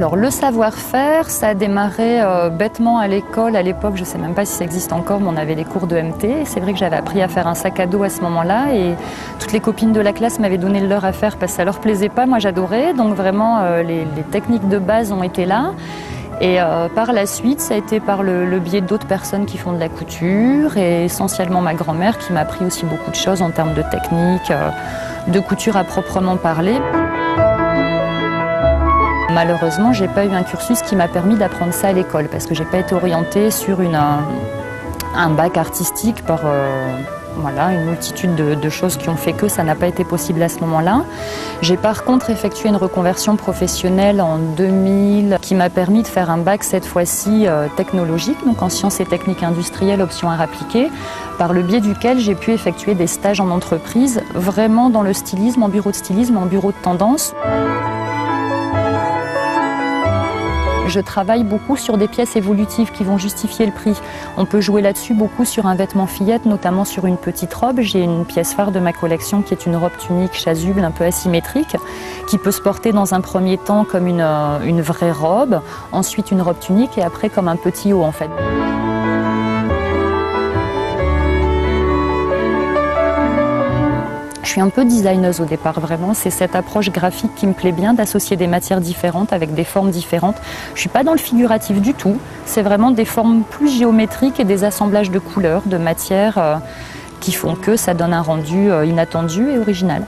Alors le savoir-faire, ça a démarré bêtement à l'école. À l'époque, je ne sais même pas si ça existe encore, mais on avait les cours de MT. C'est vrai que j'avais appris à faire un sac à dos à ce moment-là et toutes les copines de la classe m'avaient donné le leur à faire parce que ça leur plaisait pas. Moi, j'adorais. Donc vraiment, les techniques de base ont été là. Et par la suite, ça a été par le biais d'autres personnes qui font de la couture et essentiellement ma grand-mère qui m'a appris aussi beaucoup de choses en termes de technique, de couture à proprement parler. Malheureusement, j'ai pas eu un cursus qui m'a permis d'apprendre ça à l'école parce que j'ai pas été orientée sur un bac artistique par voilà, une multitude de choses qui ont fait que ça n'a pas été possible à ce moment-là. J'ai par contre effectué une reconversion professionnelle en 2000 qui m'a permis de faire un bac cette fois-ci technologique, donc en sciences et techniques industrielles, option art appliqué, par le biais duquel j'ai pu effectuer des stages en entreprise, vraiment dans le stylisme, en bureau de stylisme, en bureau de tendance. Je travaille beaucoup sur des pièces évolutives qui vont justifier le prix. On peut jouer là-dessus beaucoup sur un vêtement fillette, notamment sur une petite robe. J'ai une pièce phare de ma collection qui est une robe tunique chasuble un peu asymétrique, qui peut se porter dans un premier temps comme une vraie robe, ensuite une robe tunique et après comme un petit haut en fait. Je suis un peu designeuse au départ, vraiment. C'est cette approche graphique qui me plaît bien, d'associer des matières différentes avec des formes différentes. Je ne suis pas dans le figuratif du tout. C'est vraiment des formes plus géométriques et des assemblages de couleurs, de matières qui font que ça donne un rendu inattendu et original.